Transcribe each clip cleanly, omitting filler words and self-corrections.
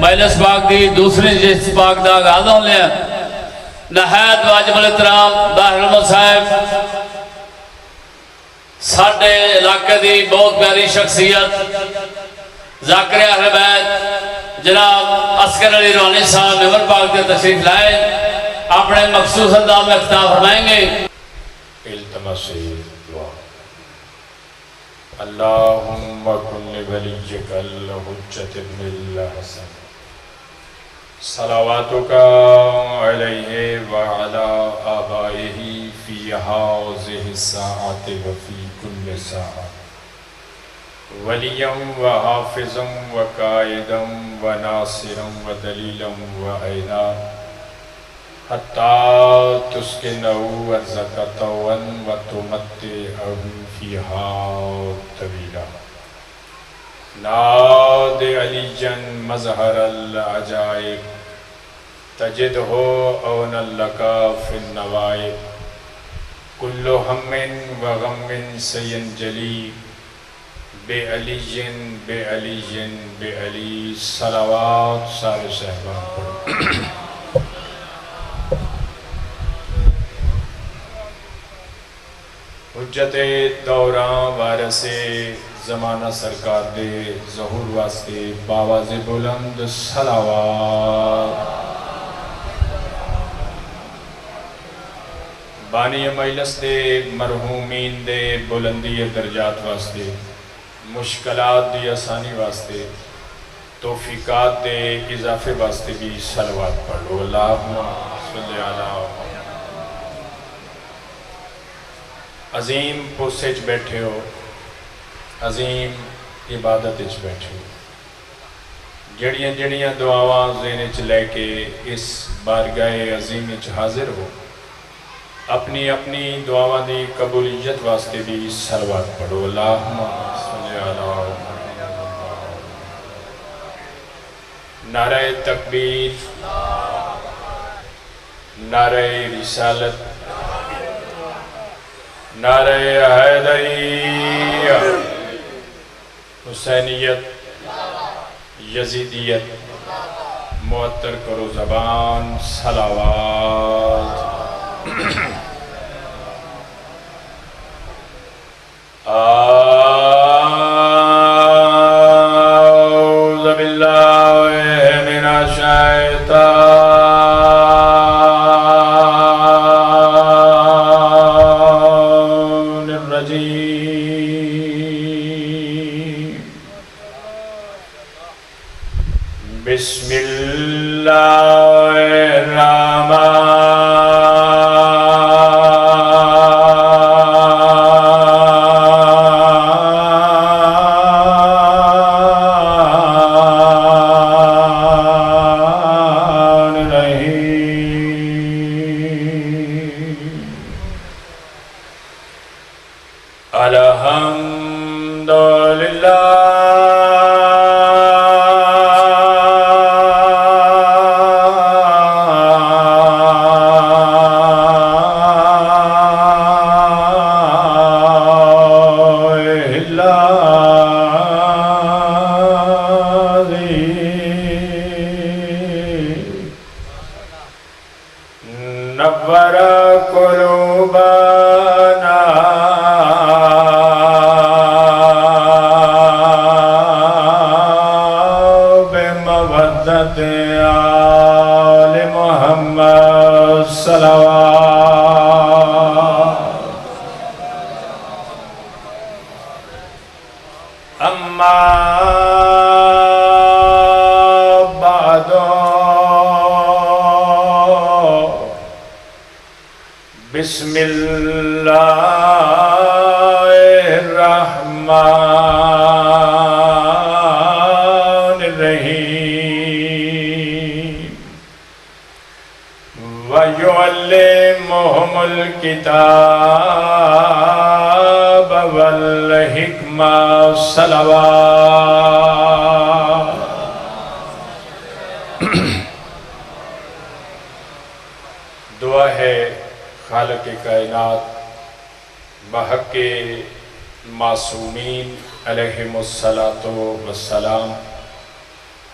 مجلس پاک دی دوسری جس پاک دا آغاز ہو لیا نہایت واجب الاحترام ظاہر احمد صاحب ساڑھے علاقے دی بہت پیاری شخصیت ذاکر اہل بیت جناب عسکر علی روحانی صاحب ممبر پاک کے تشریف لائے اپنے مخصوص انداز میں اختتام فرمائیں گے. التماس دعا اللہم کن لولیک الحجت ابن الحسن صلواتک علیہ وعلا آبائہ فی ہذہ الساعۃ وفی کل ساعۃ ولیا وحافظا وقائدا وناصرا ودلیلا وعینا حتی تسکنہو ارزقتون وتمتعہو فیہا طویلا ناد علیجا مظہر العجائب تجدہو اونا لکا فی النوائب کل ہم وغم سینجلی بے علیجن بے علیجن بے علی صلوات سارے صحبان پڑھو. حجت دوران وارث زمانہ سرکار دے ظہور واسطے باواز بلند صلوات. بانی مجلس دے مرحومین دے بلندی درجات واسطے مشکلات دی آسانی واسطے توفیقات دے اضافے واسطے بھی صلوات پڑھو. اللہم صلی علی عظیم پرسے چ بیٹھے ہو عظیم عبادت چ بیٹھے ہو جڑیاں جڑیاں دعاواں ذہن چ لے کے اس بارگاہ عظیم چ حاضر ہو اپنی اپنی دعاواں دی قبولیت واسطے بھی صلوات پڑھو. اللہم صلی علی نعرہ تکبیر نعرہ رسالت نعرہ حیدری حسینیت یزیدیت معطر کرو زبان صلوات. اعوذ باللہ من الشیطان بسم اللہ الرحمن الرحیم. الحمدللہ نور قلوبنا بمودت آل محمد صلوات. اما بعد بسم اللہ الرحمن الرحیم. وَيُعَلِّمُهُمُ الْكِتَابَ وَالْحِكْمَةَ صلوات. دعا ہے خالق کائنات بحق معصومین علیہم الصلاۃ والسلام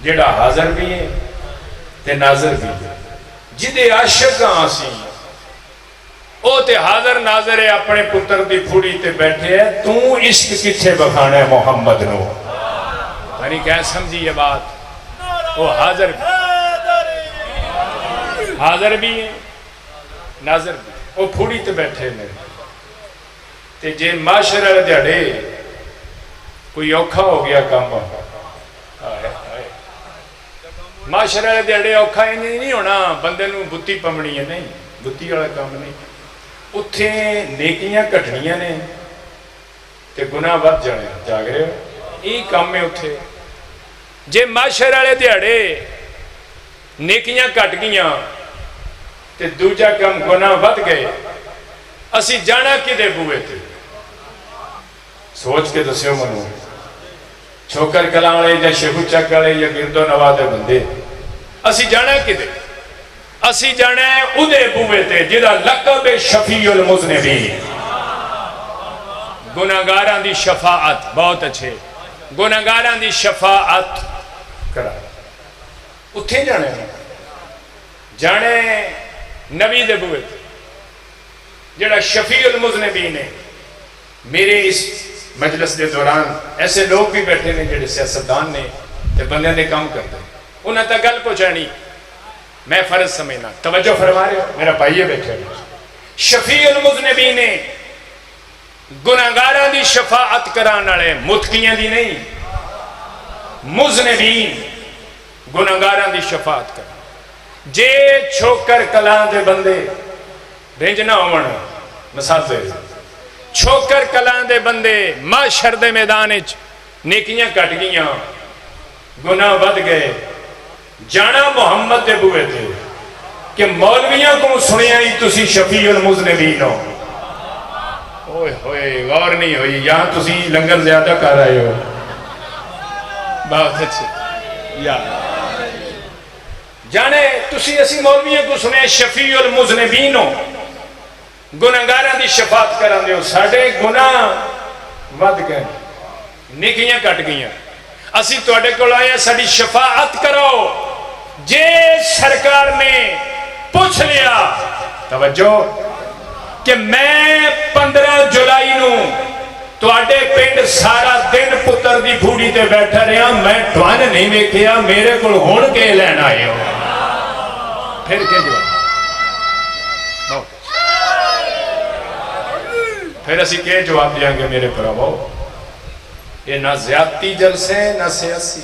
جڑا حاضر بھی ہے تے ناظر بھی ہے جدے عاشق ہاں اسی او تے حاضر ناظر ہے اپنے پتر دی پھوڑی تے بیٹھے ہے تو عشق کتھے بکھانا ہے محمد نو یعنی کیا سمجھی یہ بات وہ حاضر بھی ہے ناظر بھی وہ پھوڑی تے بیٹھے نے تے جے معاشر والے دیہڑے کوئی اوکھا ہو گیا کام معاشر والے دیہڑے اوکھا نہیں ہونا بندے نو بتی پمنی ہے نہیں بتی والا کام نہیں اتھے نیکیاں کٹنیاں نے تے گناہ ود جانے جاگ رہے ہو یہ کام ہے اتھے جے معاشر والے دیہڑے نیکیاں کٹ گیاں تے دوجا کام گناہ ود گئے اسی جانا کدے بوئے تھے سوچ کے دسیو منو چھوکر کلاں والے یا شیخو چک والے یا گردو نواز بندے اسی جانا کدے اسی جانا ہے ادھے بوئے تھے جدا لقب شفیع المذنبین گناہگاراں دی شفاعت بہت اچھے گناہگاراں دی شفاعت کرا اتھے جانے جانے نبی دے بوئے تھے جڑا شفیع المذنبین ہے میرے اس مجلس دے دوران ایسے لوگ بھی بیٹھے نے جڑے سیاستدان نے تے بندے نے کام کرتے انہاں تک گل پہنچانی میں فرض سمجھنا توجہ فرما رہے ہو میرا بھائی بیٹھے شفیع المذنبین نے گناہگاراں دی شفاعت کران والے متقیاں دی نہیں مذنبین گناہگاراں دی شفاعت کر جے چھوکر کلاں دے بندے رنج نہ ہون مثال دے چھوکر کلاں دے بندے معاشر دے میدان وچ نیکیاں کٹ گئیاں گناہ ود گئے جانا محمد دے بوئے تھے کہ مولویاں کو سنیا ہی تسی شفیع المذنبین ہو اوئے ہوئے غور نہیں ہوئی یہاں تسی لنگر زیادہ کر رہے ہو بہت اچھے یا جانے تسی اسی مولویاں کو سنیا شفیع المذنبین ہو گناہگاراں دی شفاعت کران دیو ساڈے گناہ ود گئے نیکیاں کٹ گئیاں اسی تواڈے کول آئے ساڈی شفاعت کرو جے سرکار نے پوچھ لیا توجہ کہ میں 15 جولائی نو تواڈے پنڈ سارا دن پتر دی پھوڑی تے بیٹھا رہا میں تھوان نہیں ویکھیا میرے کول ہن کے لین آئے ہو پھر کے جواب پھر اسی کے جواب دیا گے میرے پراؤ یہ نہ زیادتی جلسے نہ سیاسی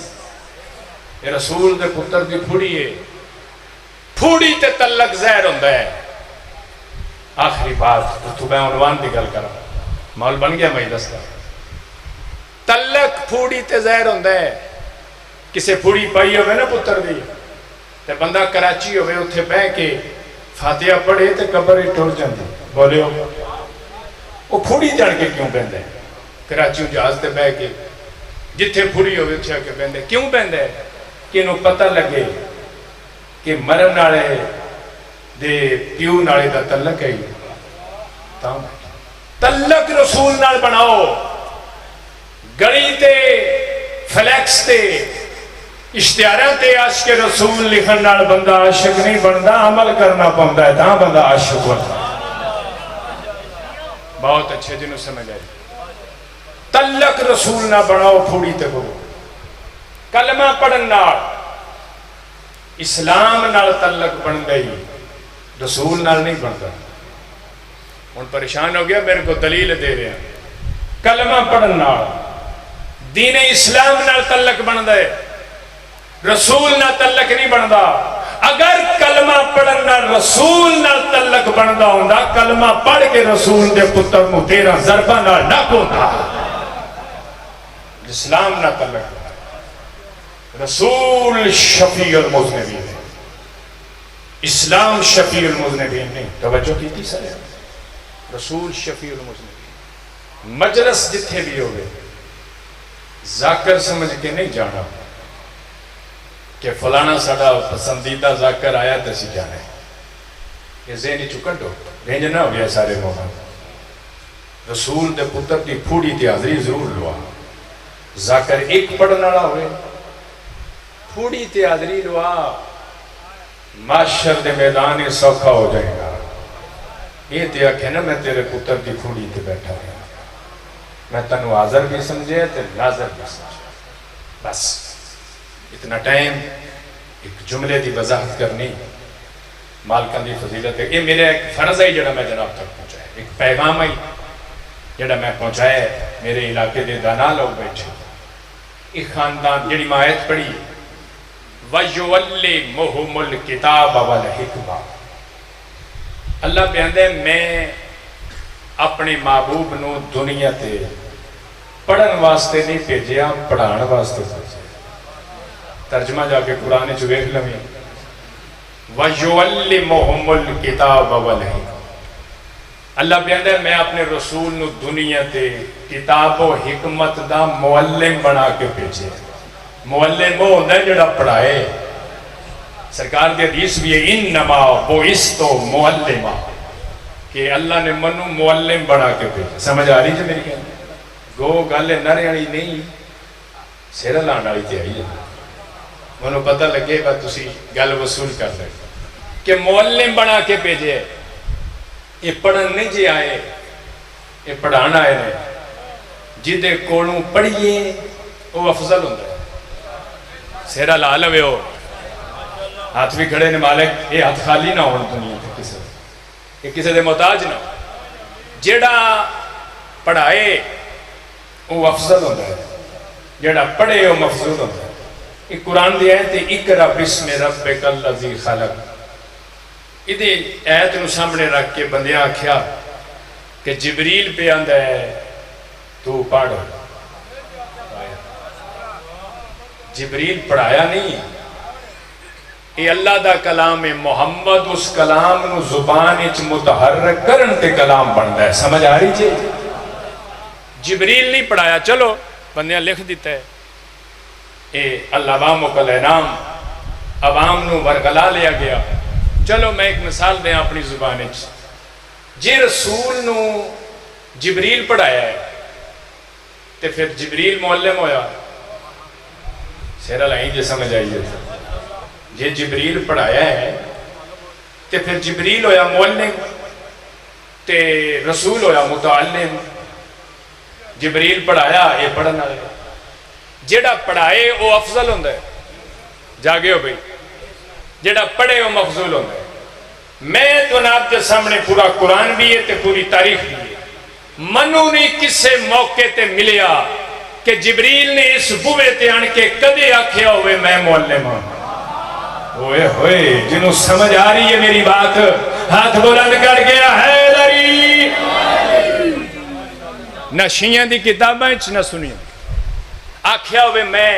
یہ رسول دے پتر دی پھوڑی ہے پھوڑی تے تلق زہر ہوندہ ہے آخری بات تو میں عنوان دی گل کرا مول بن گیا میں دستا تلق پھوڑی تے زہر ہوندہ ہے کسے پھوڑی پائی ہوئے نا پتر دی تے بندہ کراچی ہوئے اتھے بہ کے فاتحہ پڑھے تے قبر ہی ٹر جاندی بولے ہو وہ پھوڑی جان کے کیوں بہندے ہیں کراچیوں جہاز تے بہ کے جتھے پھوڑی ہوئے اتھے کے بہندے کیوں بہندے ہیں کہ انہوں پتہ لگے کہ مرن نالے دے پیو نالے دا تلق ہے تلق رسول نال بناؤ گڑی تے فلیکس تے اشتہاراں تے عاشق رسول لکھن نال بندہ عاشق نہیں بندا عمل کرنا پوندا ہے تاں بندہ عاشق بندا بہت اچھے جنہوں سمجھ آئی تلق رسول نہ بناؤ پھوڑی تے بولو کلمہ پڑھن نال اسلام نال تلق بن گئی رسول نال نہیں بنتا ہن پریشان ہو گیا میرے کو دلیل دے رہے ہیں کلمہ پڑھن نال دین اسلام نال تلق بندا ہے رسول نال تلق نہیں بندا اگر کلمہ پڑھنا رسول نال تلق بندا ہوندا کلمہ پڑھ کے رسول دے پتر نو 13 ضربہ نال نہ کوندا اسلام نال تلق بندا رسول شفیع المذنبین اسلام شفیع المذنبین نہیں توجہ کی تھی سر رسول شفیع المذنبین مجلس جتھے بھی ہوئے ذاکر سمجھ کے نہیں جانا کہ فلانا ساڑا پسندیدہ ذاکر آیا تسی جانے یہ ذہنی چکن ہو بھیج نہ ہو گیا سارے مومن رسول دے پتر کی پھوڑی تی حاضری ضرور لوا ذاکر ایک پڑھنا رہا ہوئے تھوڑی تے حاضری لوا معاشر دے میدان ہی سوکھا ہو جائے گا. یہ تے آکھے نا میں تیرے پتر دی کھوڑی تے بیٹھا ہوں, میں تنو حاضر بھی سمجھے تے ناظر بھی سمجھے. بس اتنا ٹائم ایک جملے دی وضاحت کرنی مالکان دی فضیلت ہے. یہ میرے ایک فرض ہے جڑا میں جناب تک پہنچایا, ایک پیغام ہے جڑا میں پہنچایا ہے. میرے علاقے دے دانا لوگ بیٹھے, ایک خاندان جڑی آیت پڑھی وَيُعَلِّمُهُمُ الْكِتَابَ وَالْحِكْمَةَ, اللہ بیاندے میں اپنے محبوب نو دنیا تے پڑھن واسطے نہیں بھیجیا, پڑھان واسطے بھیجیا. ترجمہ جا کے قرآن چ ویکھ لویں وَيُعَلِّمُهُمُ الْكِتَابَ وَالْحِكْمَةَ. اللہ بیاندے میں اپنے رسول نو دنیا تے کتاب و حکمت دا معلم بنا کے بھیجے. معلم وہ ہوتا ہے جڑا پڑھائے. سرکار کی حدیث بھی ہے انما بعثت معلما, کہ اللہ نے منو معلم بنا کے بھیجا. سمجھ آ رہی ہے میری کہنے گو گل نرے والی نہیں, سر لان والی تے آئی ہے. منو پتہ لگے گا تسی گل وصول کر لیں کہ معلم بنا کے بھیجے. یہ پڑھن نہیں جی آئے, یہ پڑھانا آئے نے. جدے کولوں پڑھیے وہ افضل ہوتا ہے. سیرا لا لوے ہو, ہاتھ بھی کھڑے نے مالک, یہ ہاتھ خالی نہ ہون دنیا تے کسے, یہ کسے دے محتاج نہ. جیڑا پڑھائے وہ افضل ہوتا ہے, جیڑا پڑھے وہ مفضول ہوتا ہے. یہ قرآن دی آیت اقرا بسم ربک الذی خلق. ادھے آیت نو سامنے رکھ کے بندیاں آکھیا کہ جبریل پہ آندا ہے تو پڑھ. جبریل پڑھایا نہیں, یہ اللہ دا کلام ہے. محمد اس کلام نو زبان اچ متحرک کرن تے کلام بندا ہے. سمجھ آ رہی جی؟ جبریل نہیں پڑھایا, چلو بندیاں لکھ دیتا ہے. اے العوام کالانام, عوام نو ورگلا لیا گیا. چلو میں ایک مثال دیں اپنی زبان اچ. جی رسول نو جبریل پڑھایا ہے تے پھر جبریل معلم ہویا. سیرہ لائیں جے سمجھ آئیے. جے جبریل پڑھایا ہے تے پھر جبریل ہویا معلم تے رسول ہویا متعلم. جبریل پڑھایا, یہ پڑھنا ہے. جیڑا پڑھائے وہ افضل ہوندہ ہے. جاگے ہو بھئی, جیڑا پڑھے وہ مفضول ہوندہ ہے. میں تو آپ کے سامنے پورا قرآن بھی ہے تے پوری تاریخ بھی ہے. منو نہیں کسے موقع تے ملیا کہ جبریل نے اس بوئے تے آن کے کدے آکھیا ہوئے میں معلم ہوں. ہوئے ہوئے جنہوں سمجھ آ رہی ہے میری بات ہاتھ بلند کر گیا ہے لری. نہ شیعہ دی کتابیں نہ سنیاں آکھیا ہوئے میں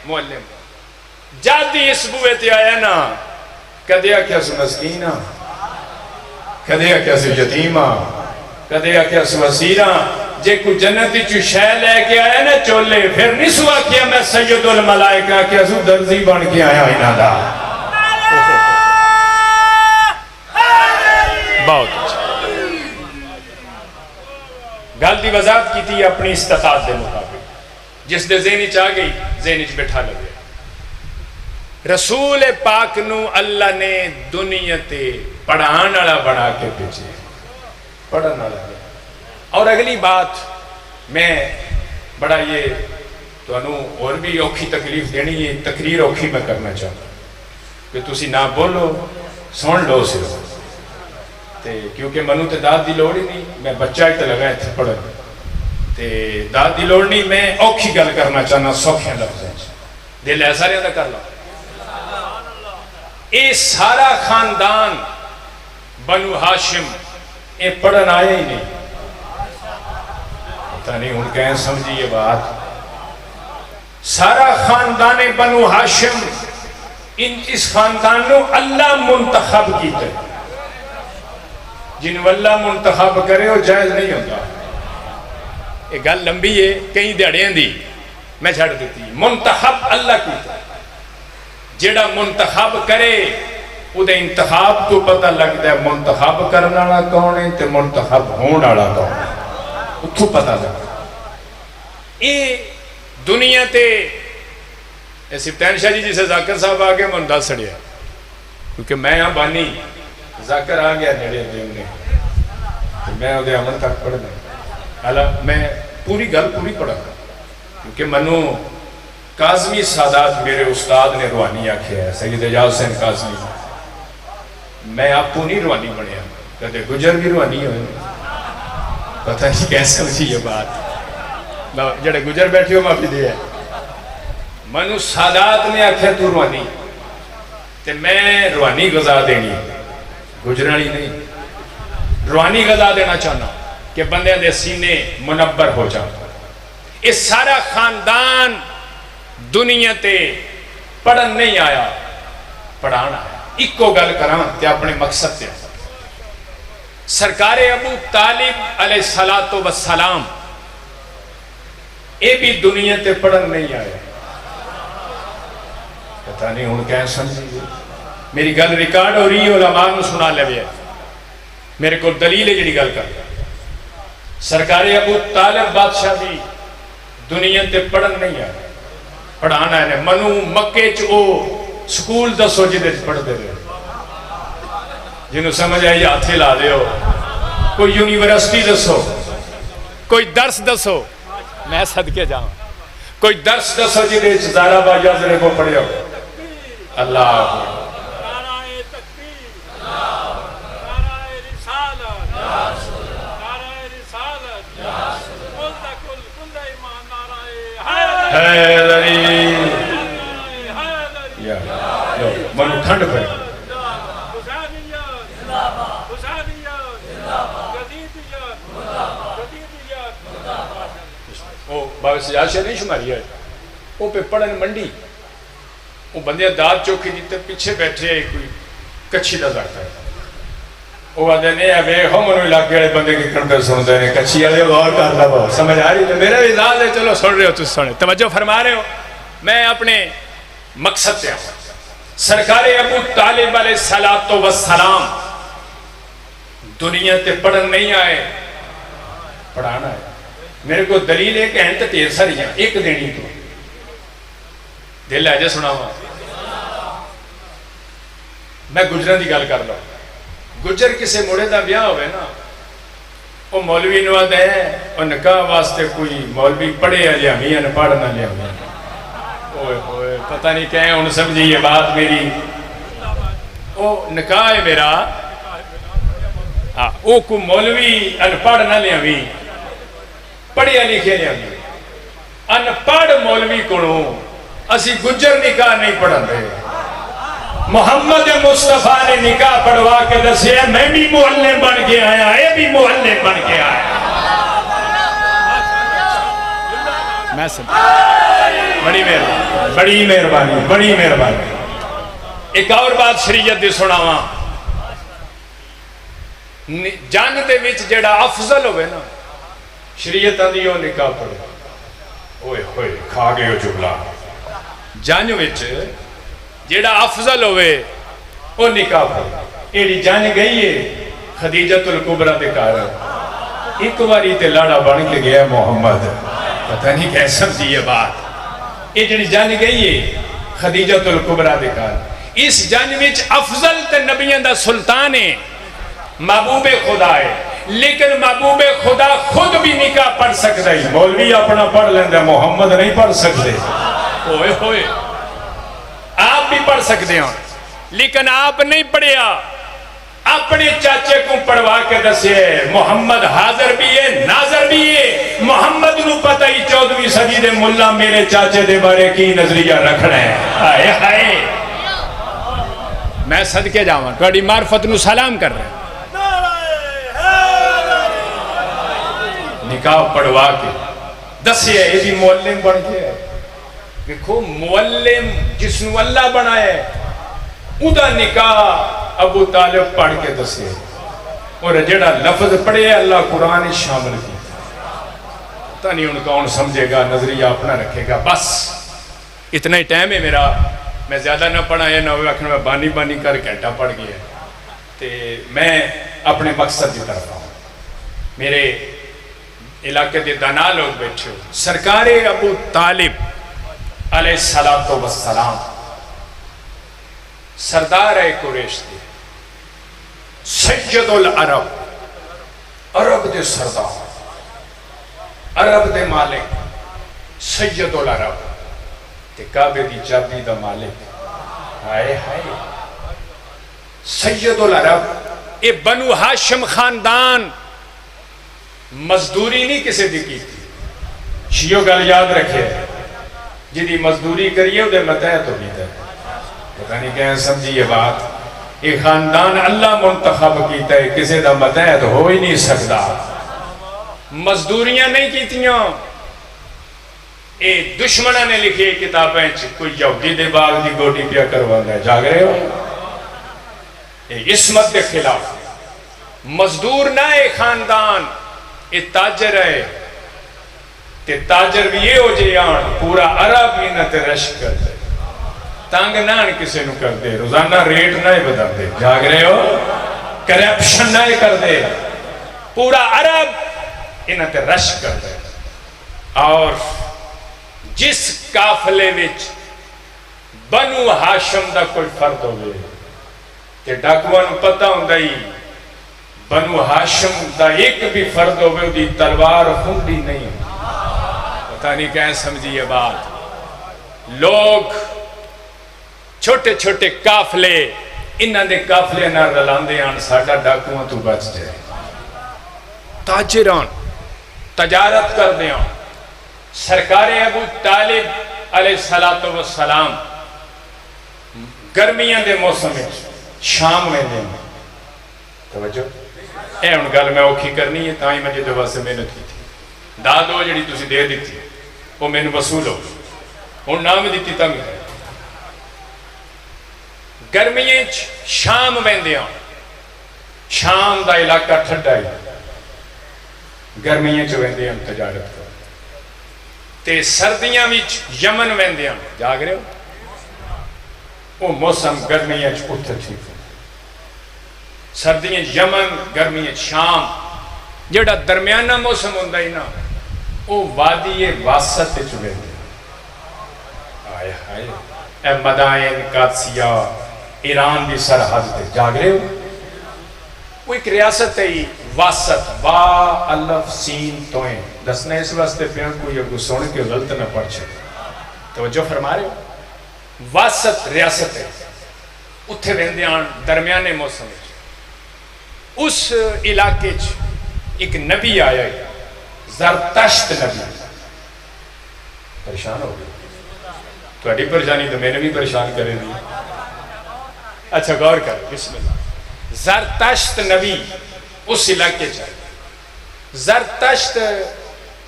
معلم ہوں. جاتی اس بوئے تے آیا نا, کدے آکھیا سو مسکینہ, کدے آکھیا سو یتیمہ, کدے آکھیا سو اسیرہ. جے کو جنتی چو شے لے کے آیا نا چولے, پھر نہیں سوا کیا میں سید الملائکہ کیا سو درزی بن کے آیا انہاں دا. بہت اچھا گل دی وضاحت کی تھی اپنی استطاعت دے مطابق. جس دے ذہنی چاہ گئی ذہنی چ بٹھا لگے. رسول پاک نو اللہ نے دنیا تے پڑھان والا بنا کے بھیجے, پڑھن والا. اور اگلی بات میں بڑا یہ تو انو اور بھی اوکھی تکلیف دینی ہے, تقریر اوکھی میں کرنا چاہتا کہ تسی نہ بولو سن لو صرف. کیونکہ منو تے داد دی لوڑ ہی نہیں, میں بچہ ہی تے لگا تھے پڑھن تے داد دی لوڑ نہیں. میں اوکھی گل کرنا چاہنا سوکھیاں لفظ ہیں. دل ایسا رہا کر لو. اے سارا خاندان بنو ہاشم اے پڑھن آیا ہی نہیں. پتہ نہیں ان کہیں سمجھی یہ بات. سارا خاندان بنو ہاشم اس خاندان نو اللہ منتخب کیتا ہے. جنہوں اللہ منتخب کرے وہ جائز نہیں ہوتا. یہ گل لمبی ہے کئی دیڑیں دی, میں چھڑ دیتی. منتخب اللہ کیتا ہے. جیڑا منتخب کرے وہ دے انتخاب تو پتہ لگتا ہے منتخب کرنا والا کون ہے تے منتخب ہونا والا کون ہے, اتھو پتہ لگتا. یہ دنیا تے سفتین شاہ جی جسے ذاکر صاحب آ گئے میں دس سڑیا کیونکہ میں ہاں بانی ذاکر آ گیا نیڑے دیم نے میں وہ امن تک پڑھنا حالانکہ میں پوری گل پوری پڑھا کیونکہ منو کاظمی سادات میرے استاد نے روحانی آکھیا ہے سید اعجاز حسین کاظمی میں آپ کو نہیں روحانی بنیا کہتے گجر بھی روحانی ہوئے پتہ نہیں کیسے ہوئی یہ بات جڑے گجر بیٹھے ہو معافی دے ہے منو سادات نے آکھیا تو روحانی تے میں روحانی غذا دینی گجرالی نہیں روحانی غذا دینا چاہنا کہ بندے دے سینے منبر ہو جاؤ اس سارا خاندان دنیا تے پڑھن نہیں آیا پڑھانا آیا ایک کو گل کران تے اپنے مقصد تے سرکار ابو طالب علیہ السلام اے بھی دنیا تے پڑھن نہیں آیا پتہ نہیں ہوں کہیں سمجھے میری گل ریکارڈ ہو رہی ہے علماء نے سنا لے بھی ہے میرے کو دلیل ہے جڑی گل کر سرکار ابو طالب بادشاہ بھی دنیا تے پڑھن نہیں آیا پڑھانا ہے منو مکے چو سکول دسو جدے پڑھ دے رہے جنہوں سمجھ آئی ہاتھے لا دے ہو کوئی یونیورسٹی دسو کوئی درس دسو میں صدقے جاؤں کوئی درس دسو جدے زارہ باجازرے کو پڑھے ہو اللہ حیدری یا منو ٹھنڈ پہ وہ باوی سجاد شاہ نہیں شماری ہے وہ پہ پڑھن منڈی وہ بندے داد چوکی دیتے پیچھے بیٹھے کوئی کچھی دا زاکتا ہے وہ آدھے نہیں ہے ہم انہوں علاقے والے بندے کی کنٹر سنتے ہیں کچھی والے غور کر لو سمجھ آ رہی ہے میرا بھی ذات ہے چلو سن رہے ہو تو سنے توجہ فرما رہے ہو میں اپنے مقصد پہ آؤں سرکار ابو طالب علیہ السلام دنیا تے پڑھن نہیں آئے پڑھانا ہے میرے کو دلیل ہے کہ انت تیر ساریاں ایک دینی تو دل ہے جے سنا ہوا میں گجران دی گل کر لوں گجر کسے موڑے دا بیاہ ہوئے نا وہ مولوی نواد ہے اور نکاح واسطے کوئی مولوی پڑھے لیا میاں نے پڑھنا لیا میاں اوہ اوہ پتہ نہیں کہیں انہوں سمجھی یہ بات میری وہ نکاح ہے میرا وہ کو مولوی ان پڑھنا لیا میاں پڑھیا لکھے لیا میاں ان پڑھ مولوی کنوں اسی گجر نکاح نہیں پڑھن دے محمد مصطفیٰ نے نکاح پڑھوا کے دسے میں بھی محلے بن کے آیا یہ بھی محلے بن کے آیا میں سمجھ بڑی مہربانی ایک اور بات شریعت دی سناواں جنگ دے وچ جڑا افضل ہوئے نا شریعت دی وہ نکاح پڑھے اوئے ہوئے کھا گئے ہو جملہ جنگ وچ جیڑا افضل ہوئے وہ نکاح پڑھے ایڈی جان گئی ہے خدیجت الکبرہ دے کارا ایک واری تے لاڑا بن کے گیا محمد پتہ نہیں کیسا دی یہ بات یہ جیڑی جان گئی ہے خدیجت الکبرہ دے کارا اس جان وچ افضل تے نبیان دا سلطان ہے محبوب خدا ہے لیکن محبوب خدا خود بھی نکاح پڑھ سکتا ہے مولوی اپنا پڑھ لیندے محمد نہیں پڑھ سکتے ہوئے ہوئے آپ بھی پڑھ سکتے ہیں لیکن آپ نہیں پڑھیا اپنے چاچے کو پڑھوا کے دسے محمد حاضر بھی ہے ناظر بھی ہے محمد نو پتہ ہی 14ویں صدی دے ملا میرے چاچے دے بارے کی نظریہ رکھنا ہے آئے آئے میں صدقے جاؤں توڑی معرفت نو سلام کر رہے ہیں نکاح پڑھوا کے دسے یہ بھی معلم بن کے دیکھو معلم جس نو اللہ بنائے ادا نکاح ابو طالب پڑھ کے دسے اور جڑا لفظ پڑھے اللہ قرآن شامل کی پتہ نہیں ان کا ان سمجھے گا نظریہ اپنا رکھے گا بس اتنا ہی ٹائم ہے میرا میں زیادہ نہ پڑھا ہے نہ میں بانی کر گھنٹہ پڑھ گیا تے میں اپنے مقصد کی طرف آؤں میرے علاقے دے دانا لوگ بیٹھے ہو سرکار ابو طالب علیہ الصلوۃ والسلام سردار ہے قریش دے، سید العرب، عرب دے سردار، عرب دے مالک، سید العرب تے کعبے دی چابی دا مالک، ہائے ہائے سید العرب۔ اے بنو ہاشم خاندان مزدوری نہیں کسے دی کی تھی، شیعو گل یاد رکھے، جدی مزدوری کریے وہ متحد ہو گئی تھا، پتہ نہیں کہیں سمجھی یہ بات، یہ خاندان اللہ منتخب کیتا ہے، کسی دا متحد ہو ہی نہیں سکتا، مزدوریاں نہیں کیتیاں۔ اے دشمنہ نے لکھے کتابیں کوئی یہودی دے باغ دی گوڈی پیا کروانا ہے، جاگ رہے ہو؟ اے عصمت دے خلاف مزدور نہ اے خاندان، اے تاجر ہے، تے تاجر بھی یہ ہو جائے آن پورا عرب ہی نہ تے رش کر دے، تانگ نہ کسی نو کر دے، روزانہ ریٹ نہ بتا دے، جاگ رہے ہو؟ کرپشن نہ کر دے، پورا عرب انہ تے رش کر دے۔ اور جس قافلے وچ بنو ہاشم دا کوئی فرد ہوئے کہ ڈاکوان پتہ ہوندہ ہی بنو ہاشم دا ایک بھی فرد ہوئے دی تلوار ہونڈی نہیں، پتہ نہیں کہیں سمجھی یہ بات۔ لوگ چھوٹے چھوٹے قافلے انہاں دے قافلے نہ رلاندے آن ساڑھا ڈاکوان تو بچ جائے، تاجران تجارت کر دے آن۔ سرکار ابو طالب علیہ السلام گرمیاں دے موسم میں شام میں دے توجہ اے ان گل میں اوکھی کرنی ہے، تائیں مجھے دو واسے محنت کی تھی، دادو جڑی تُسی دے دیتی وہ میں نے وصول ہو ان نام دیتی تا میں گرمیاں شام میں دے آن، شام دا علاقہ ٹھڈا ہے، گرمیاں جو میں دے آن تجارت کر تے سردیاں وچ یمن ویندیاں، جاگ رہے ہو؟ وہ موسم گرمیاں اتھر ٹھیک ہو، سردیاں یمن، گرمیاں شام، جڑا درمیانہ موسم ہوندہ ہی نا وہ وادی واسط چوے دے، آئے ہائے اے مدائن قادسیہ ایران دی سرحد دے، جاگ رہے ہو؟ وہ ایک ریاست ہے واسط، وا الف سین توئیں، دسنا اس واسطے پیان کوئی اگو سونے کے غلط نہ پڑھ چھے، توجہ فرما رہے ہو؟ واسط ریاست ہے، اتھے ویندیان درمیانے موسم ہے۔ اس علاقے ایک نبی آیا ہے، زرتشت نبی، پریشان ہو گئی تو اڈی پریشانی تو میں نے بھی پریشان کرے دی، اچھا غور کر، بسم اللہ۔ زرتشت نبی اس علاقے چاہے، زرتشت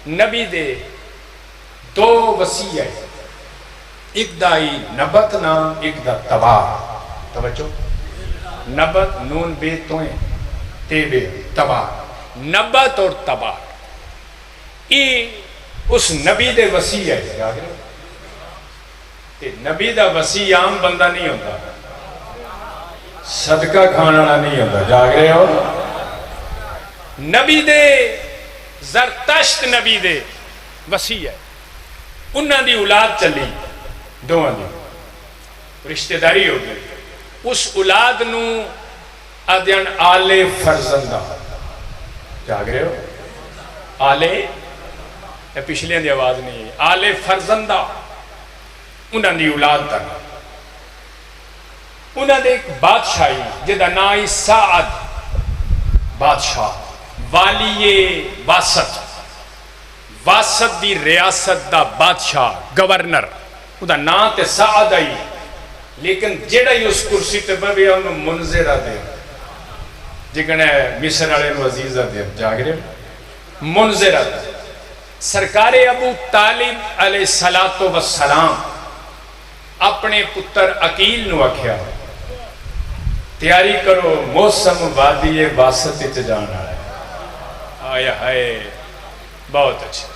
نبی دے دو وسیع ہے، ایک دا ہی نبت نام، ایک دا تباہ، توجہ نبت نون بے توئیں تے بے تباہ، نبت اور تباہ یہ اس نبی دے وسیع ہے، یاد رہے تے نبی دا وسیع عام بندہ نہیں ہوتا، صدقہ کھانا نہیں ہوتا، جاگ رہے ہو؟ نبی دے زرتشت نبی دے وسیع ہے، انہاں دی اولاد چلی دوہاں دی رشتہ داری ہو گئی، اس اولاد نو آدھیان آلے فرزندہ، جاگ رہے ہو؟ آلے پچھلے دی آواز نہیں ہے، آلے فرزندہ انہاں دی اولاد تک، انہاں دے ایک بادشاہی جدہ نائی سعد بادشاہ والی واسط، واسط دی ریاست دا بادشاہ گورنر، وہ دا نا تے سعد آئی، لیکن جیڑا ہی اس کرسی تے بے انہوں منظرہ دے، جگنے مصر علیہ وزیزہ دے، جاگ رہے منظرہ دے۔ سرکار ابو طالب علیہ السلام اپنے پتر عقیل نو آکھیا تیاری کرو، موسم وادی واسط تے جانا ہے، آیا ہے بہت اچھا،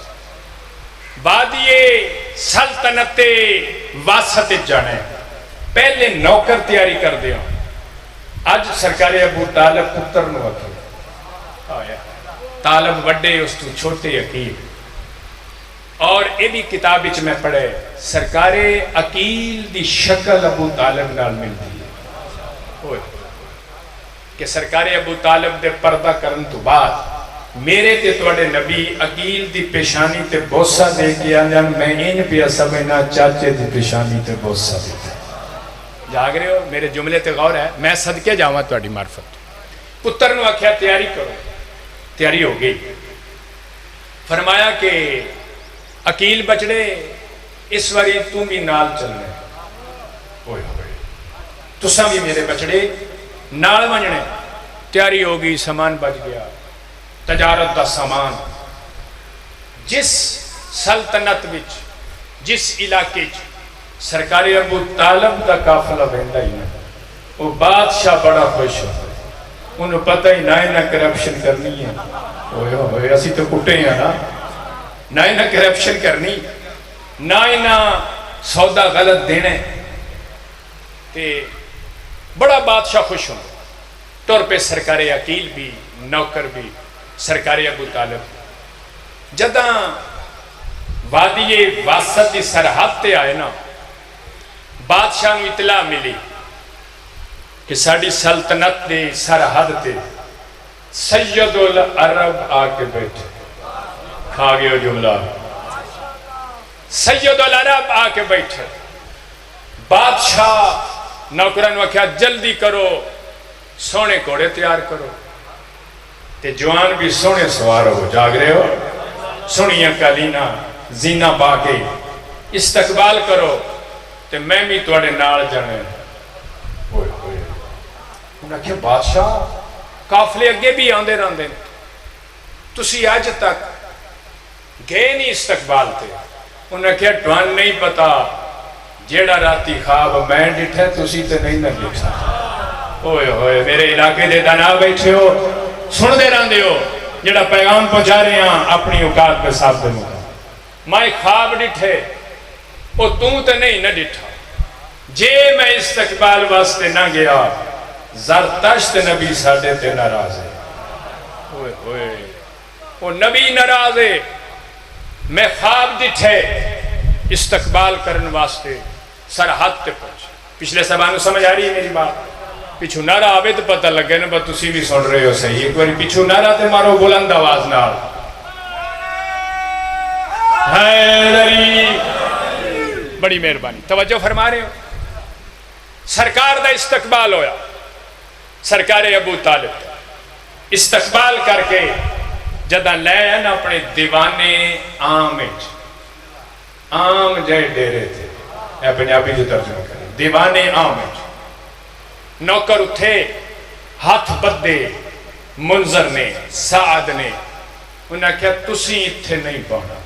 وادی سلطنت واسط جانا ہے، پہلے نوکر تیاری کر دیا، آج سرکار ابو طالب پتر نو آکھیا، آیا طالب وڈے اس تو چھوٹے عقیل، اور یہ بھی کتاب وچ میں پڑھے سرکار عقیل دی شکل ابو طالب نال ملتی ہے ہوئے کہ سرکار ابو طالب دے پردہ کرن تو بعد میرے تے توڑے نبی عقیل دی پیشانی تے بوسہ دے کے آنجان میں ان پہ سمجھنا چاچے دی پیشانی تے بوسہ دیتا جاگ رہے ہو میرے جملے تے غور ہے میں صدقے جاؤں تواڈی معرفت پتر نو آکھیا تیاری کرو تیاری ہو گئی فرمایا کہ عقیل بچڑے اس واری تو بھی نال چلنے ہوئے ہوئے تساں بھی میرے بچڑے نال منجنے تیاری ہو گئی سامان بچ گیا تجارت دا سامان جس سلطنت وچ جس علاقے سرکار ابو طالب دا قافلہ بہندا ہی نہ وہ بادشاہ بڑا خوش ہو انہوں پتہ ہی نہ کرپشن کرنی ہے ہوئے ہوئے اسی تو کٹے ہیں نہ کرپشن کرنی نہ سودا غلط دینے تے بڑا بادشاہ خوش ہوں طور پہ سرکار عقیل بھی نوکر بھی سرکار ابو طالب جداں وادی واسط دی سرحد تے آئے نا بادشاہ نو اطلاع ملی کہ ساڑی سلطنت دے سرحد تے سید العرب آ کے بیٹھے کھا گئے جملہ سید العرب آ کے بیٹھے بادشاہ نوکران وکھیا جلدی کرو سونے کوڑے تیار کرو تے جوان بھی سونے سوار ہو جاگ رہے ہو سنیاں کالینا زینہ پا کے استقبال کرو تے میں بھی توڑے نال جانے ہوئے ہوئے انہاں کہا بادشاہ قافلے اگے بھی آندے رہندے تسی آج تک گئے نہیں استقبال تے انہاں کہا ٹوان نہیں پتا جیڑا راتی خواب میں ڈٹھے تسی تے نہیں نہ لکھ سکتا ہوئے ہوئے میرے علاقے دے دانا بیٹھے ہو سن دے رہندے ہو جیڑا پیغام پہنچا رہے ہیں اپنی اوقات پہ صاحب دنوں میں خواب ڈٹھے وہ تے نہیں نہ ڈٹھا جے میں استقبال واسطے نہ گیا زرتشت نبی ساڑھے تے ناراض ہے ہوئے ہوئے وہ نبی ناراض ہے میں خواب ڈٹھے استقبال کرن واسطے سرحد تے پہنچ پچھلے سبانوں سمجھ آ رہی ہے میری بات پچھو نعرہ آوے تو پتہ لگے نا بات تسی بھی سن رہے ہو صحیح ایک باری پچھو نعرہ تے مارو بلند آواز نال حیدری بڑی مہربانی توجہ فرما رہے ہو سرکار دا استقبال ہویا سرکار ابو طالب استقبال کر کے جدہ لے ہیں نا اپنے دیوانے عام جائے ڈیرے تھے اے پنجابی جو ترجمہ کریں دیوانے عام نوکر اٹھے ہاتھ بدے منظر نے سعد نے انہاں کہا تسی اتھے نہیں پانا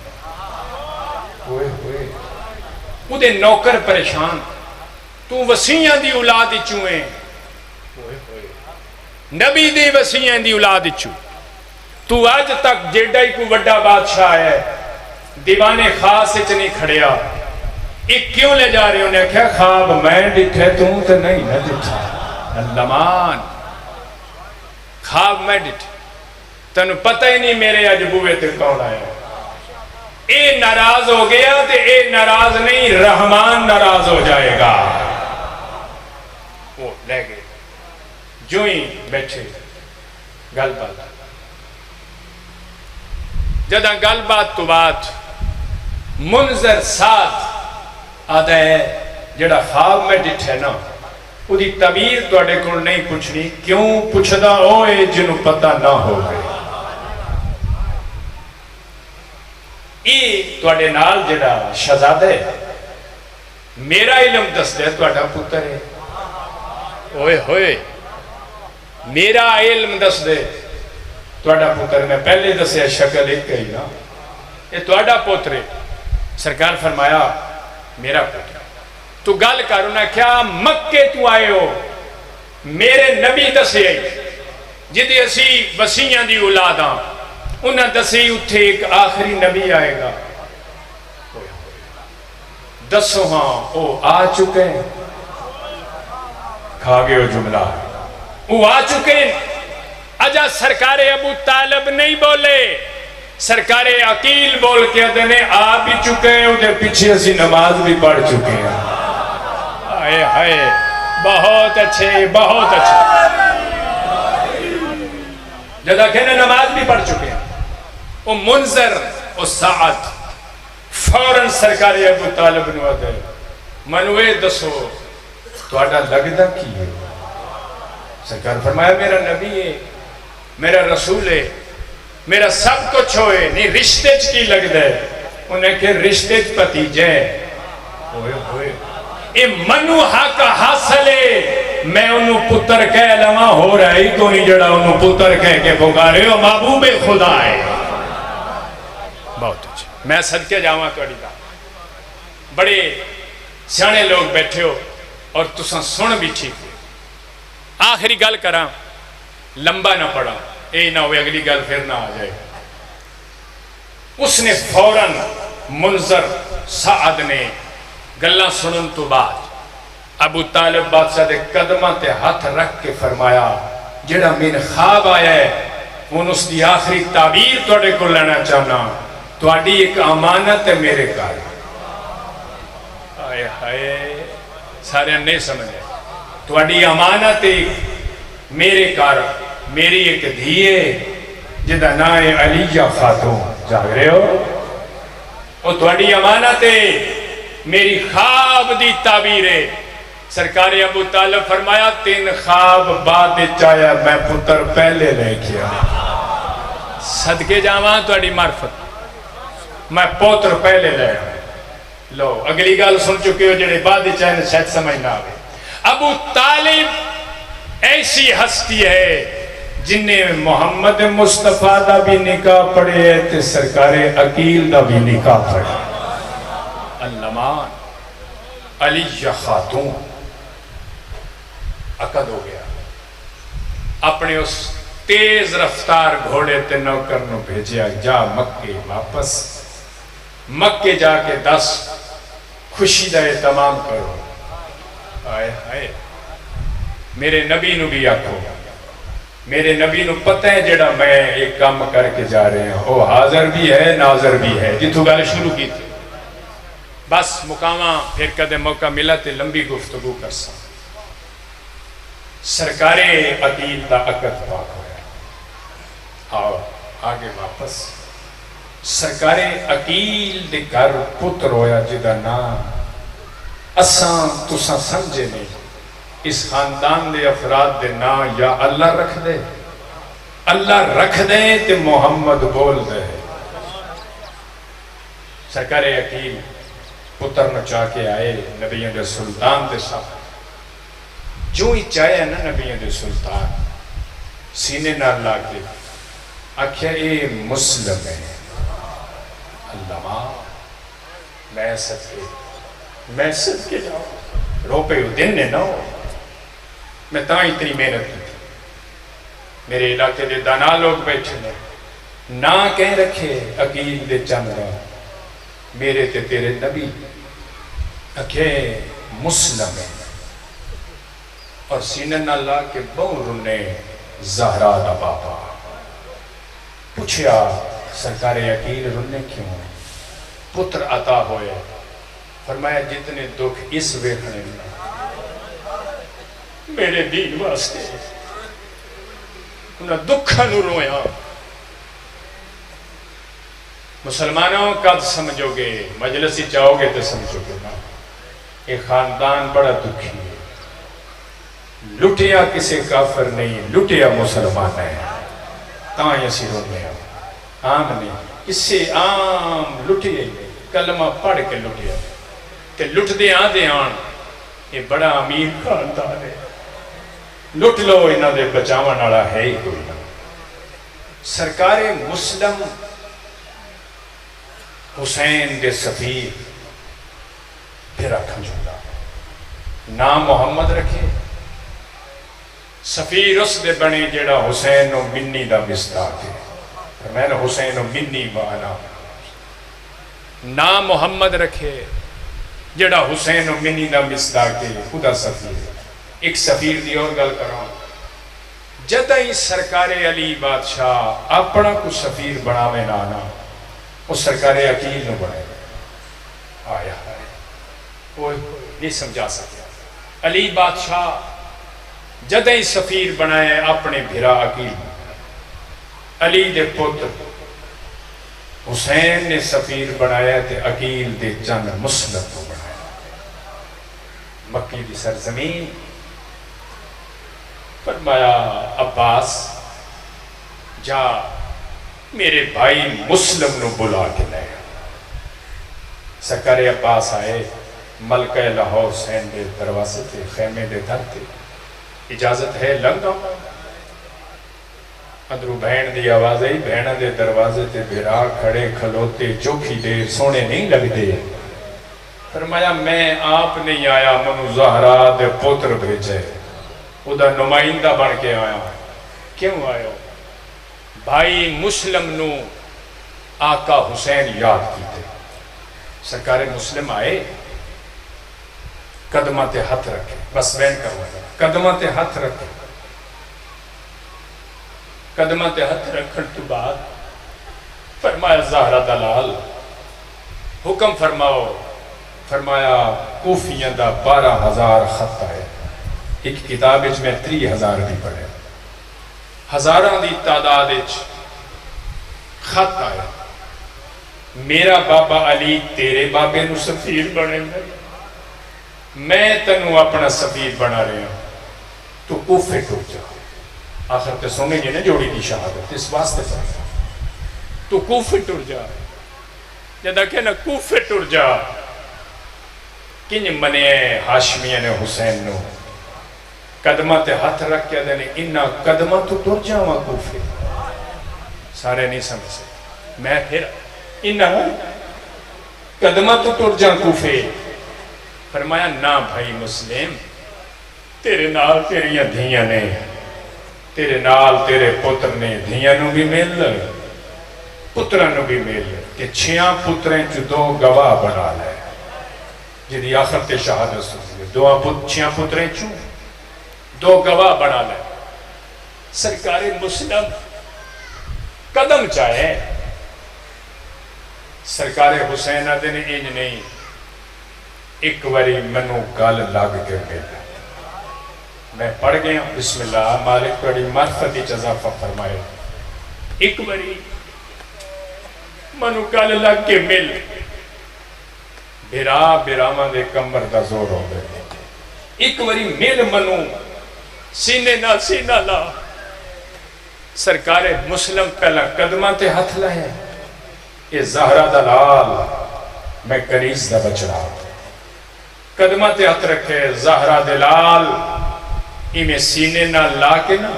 ہوئے ہوئے او دے نوکر پریشان تو وسیعہ دی اولاد چوئیں ہوئے ہوئے نبی دے وسیعہ دی اولاد چو تو آج تک جیڑا ہی کو وڈا بادشاہ ہے دیوانے خاص اچھ نہیں کھڑیا ایک کیوں لے جا رہے انہیں کہا خواب میں ڈٹھے تو نہیں نہ ڈٹھا اللہمان خواب میں ڈٹھے تنہوں پتہ ہی نہیں میرے عجبوے تے کون آیا اے ناراض ہو گیا تے اے ناراض نہیں رحمان ناراض ہو جائے گا وہ لے گئے جو ہی بیٹھے گل بات جدہ گل بات تو بات منظر ساتھ آدھا ہے جڑا خواب میں ڈٹھے نا وہ دی تعبیر تو اڑے کون نہیں پوچھنی کیوں پوچھدا ہوئے جنہوں پتہ نہ ہو گئے ای تو اڑے نال جڑا شہزادہ ہے میرا علم دس دے تو اڑا پتر ہے ہوئے ہوئے میرا علم دس دے تو اڑا پتر میں پہلے دسے شکل ایک کہی نا یہ تو اڑا پتر سرکار فرمایا میرا پتر تو گل کرنا کیا مکے تو آئے ہو میرے نبی دسے جدی اسی وسیعہ دی اولاداں انہاں دسی اتھے ایک آخری نبی آئے گا دسو ہاں او آ چکے ہیں کھا گئے ہو جملہ او آ چکے ہیں اجا سرکار ابو طالب نہیں بولے سرکار عقیل بول کے ادنے آ بھی چکے ہیں، ادھے پیچھے اسی نماز بھی پڑھ چکے ہیں. آئے ہائے بہت اچھے بہت اچھے. جدا کہنے نماز بھی پڑھ چکے ہیں. وہ منظر وہ سعد فوراً سرکار ابو طالب نے آدھے منوے دسو تو آڈا لگدہ کی ہے. سرکار فرمایا میرا نبی ہے، میرا رسول ہے، میرا سب کچھ ہوئے، نہیں رشتے کی لگدہ ہے. انہیں کہ رشتے پتیجے ہوئے ہوئے اے منو حق حاصلے میں انہوں پتر کہہ لما ہو رہا ہی کو نہیں جڑا انہوں پتر کہہ کے پکارے ہو محبوب خدا ہے. بہت اچھا. میں صدقے جاواں توڑی دا بڑے سیانے لوگ بیٹھے ہو اور تساں سن بھی ٹھیک ہو. آخری گل کراں لمبا نہ پڑا اے نہ ہوئے اگلی گل پھر نہ آ جائے. اس نے فوراً منظر سعد نے گلہ سنن تو بعد ابو طالب بادشاہ دے قدمہ تے ہاتھ رکھ کے فرمایا جڑا من خواب آیا ہے ان اس دی آخری تعبیر توڑے کو لینا چاہنا توڑی ایک امانت ہے میرے کار. آئے ہائے سارے نہیں سمجھے. توڑی امانت ایک میرے کار میری ایک دھیے جدہ نائے علیہ خاتون جاگ رہے ہو. اور توڑی امانت ہے میری خواب دی تعبیر ہے. سرکار ابو طالب فرمایا 3 خواب بعد چاہیا میں پتر پہلے لے کیا. صدقے جاواں توڑی معرفت میں پوتر پہلے لے لو. اگلی گال سن چکے ہو جڑے بعد چاہنے شاید سمجھنا آگے. ابو طالب ایسی ہستی ہے جن نے محمد مصطفیٰ دا بھی نکاح پڑھے تے سرکار عقیل دا بھی نکاح پڑھے. اللمان علی خاتون عقد ہو گیا. اپنے اس تیز رفتار گھوڑے تے نوکر نو بھیجیا جا مکے واپس مکے جا کے 10 خوشی دا اہتمام کرو. آئے آئے میرے نبی نو بھی آکھو میرے نبی نو پتہ ہے جڑا میں ایک کام کر کے جا رہے ہیں وہ حاضر بھی ہے ناظر بھی ہے. جتوں گل شروع کی تھی بس مقامہ پھر کدے موقع ملا تے لمبی گفتگو کر سا. سرکار عقیل دا عقد پاک ہویا اور آگے واپس سرکار عقیل دے گھر پتر ہویا جدا نام اساں تساں سمجھے نہیں. اس خاندان دے افراد دے نام یا اللہ رکھ دے اللہ رکھ دے تے محمد بول دے. سرکار عقیل پتر نہ چاہ کے آئے نبیوں دے سلطان دے ساتھ. جو ہی چاہے نا نبیوں دے سلطان سینے نہ لاکے آکھیا اے مسلم ہے. اللہ میں صدقے جاؤں رو پہ دن نے نہ ہو. میں تاں اتنی محنت کی تھی. میرے علاقے دے دانا لوگ بیٹھے نے نہ کہہ رکھے عقیل دے چندرہ میرے تے تیرے نبی اکھے مسلم ہے. اور سینے نہ لا کے بہن رنے زہرا دا بابا پوچھیا سرکار عقیل رنے کیوں پتر عطا ہوئے. فرمایا جتنے دکھ اس ویکھنے میرے دین واسطے انہاں دکھاں نوں رویا. مسلمانوں کب سمجھو گے مجلسی چاہو گے تو سمجھو گے نا. یہ خاندان بڑا دکھی ہے. لٹیا کسے کافر نہیں لٹیا مسلمان ہے. تاں اسی رونے عام نہیں کسے عام لٹیا کلمہ پڑھ کے لٹیا تے لٹ دے آدھے آن یہ بڑا امیر خاندان ہے. لٹ لو انہاں دے بچاون والا ہے ہی کوئی نہ. سرکار مسلم حسین دے سفیر پھر آکھن جھولا نام محمد رکھے. سفیر اس دے بنے جیڑا حسین و منی دا مصداق ہے. میں نے حسین و منی وانا نام محمد رکھے جیڑا حسین و منی دا مصداق ہے. خدا سفیر ایک سفیر دی اور گل کراں جدہ ہی سرکار علی بادشاہ اپنا کو سفیر بنا میں نانا وہ سرکار عقیل نو بنائے آیا ہے وہ نہیں سمجھا سکتا علی بادشاہ جدہ ہی سفیر بنائے اپنے بھرا عقیل علی دے پتر حسین نے سفیر بنایا تے عقیل دے چند مسلم کو بنایا مکی دی سرزمین فرمایا عباس جا میرے بھائی مسلم نو بلا کے لے سرکار عباس آئے ملکہ لاہور حسین دے دروازے تے خیمے دے در تے اجازت ہے لنگا اندرو بہن دی آواز ہے بہن دے دروازے تے بھرا کھڑے کھلوتے چوکھی دے سونے نہیں لگ دے فرمایا میں آپ نہیں آیا منو زہرا دے پوتر بھیجے او دا نمائندہ بن کے آیا کیوں آیا بھائی مسلم نو آقا حسین یاد کیتے سرکار مسلم آئے قدمہ تے ہاتھ رکھے بس بین کروایا قدمہ تے ہاتھ رکھے قدمہ تے ہاتھ رکھن تو بعد فرمایا زہرہ دلال حکم فرماؤ فرمایا کوفیاں دا 12,000 خط آئے ایک کتاب اچ میں 3,000 بھی پڑھے ہزاراں دی تعداد اچ خط آئے میرا بابا علی تیرے بابے نو سفیر بنے میں تنو اپنا سفیر بنا رہے ہوں تو کوفے ٹوٹ جا آخر تے سونے گے نا جوڑی دی شہادت اس واسطے پر تو کوفے ٹوٹ جا جدہ کہنا کوفے ٹوٹ جا کنج منے ہاشمیہ نے حسین نو قدمہ تے ہاتھ رکھ کے دینے انہا قدمہ تو ٹوٹ جا وہاں کوفے سارے نہیں سمجھ سے میں پھر انہا قدمہ تو ٹوٹ جا کوفے فرمایا نا بھائی مسلم تیرے نال تیریاں دھیاں نے تیرے نال تیرے پتر نے دھیاں نو بھی مل پتران نو بھی مل کہ 6 پتریں جو 2 گواہ بنا لے جدی آخر تے شہادت سنگے 6 پتریں چوں 2 گواہ بنا لے سرکار مسلم قدم چاہے سرکار حسین آدھے نے انج نہیں ایک وری منو گل لگ کے ملا میں پڑھ گیا بسم اللہ مالک بڑی معرفتی اضافہ فرمائے ایک وری منو گل لگ کے مل براما دے کمبر دا زور ہو گئے ایک وری مل منو سینے نہ سینہ لا سرکار مسلم پہلا قدمہ تے ہاتھ لائے یہ زہرہ دلال میں کریز دا بچڑا قدمہ تے ہاتھ رکھے زہرہ دلال میں سینے نہ لا کے نا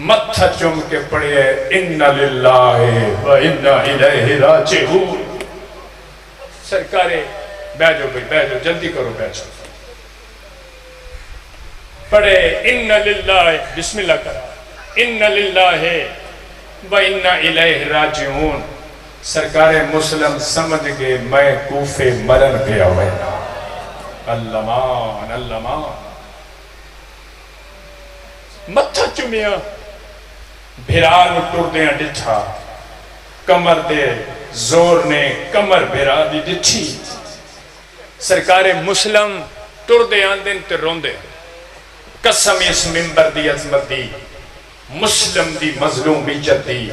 متھا چم کے پڑھے اِنَّ لِلَّهِ وَإِنَّ إِلَيْهِ رَاجِعُونَ سرکارے بیجو جلدی کرو بیجو پڑھے اِنَّ لِلَّهِ بسم اللہ کرا اِنَّ لِلَّهِ وَإِنَّ إِلَيْهِ رَاجِعُونَ سرکار مسلم سمجھ گئے میں کوفے مرن پہ ہوئے اللہمان اللہمان متھا چمیا بھران ٹر دیاں ڈٹھا کمر دے زور نے کمر بھرا دی ڈٹھی سرکار مسلم ٹر دیاں دن تے رون دے قسم اس منبر دی عظمت دی مسلم دی مظلوم بیچت دی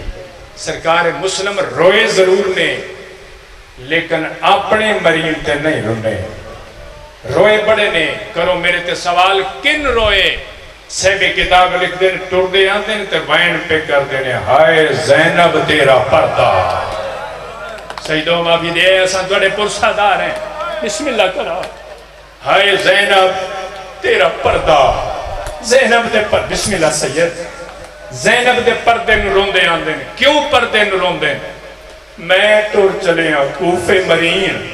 سرکار مسلم روئے ضرور نے لیکن اپنے مریم تے نہیں رونے روئے بڑے نے کرو میرے تے سوال کن روئے سہبی کتاب لکھ دین ٹر دے آن دین تے وین پہ کر دینے ہائے زینب تیرا پردہ سیدوں معافی دے ایسا توڑے پرسہ دار ہیں بسم اللہ کرا ہائے زینب تیرا پردہ زینب دے پر بسم اللہ سید زینب دے پردے نو رون دے آن دین کیوں پردے نو رون دین میں ٹر چلے ہاں کوفے مرین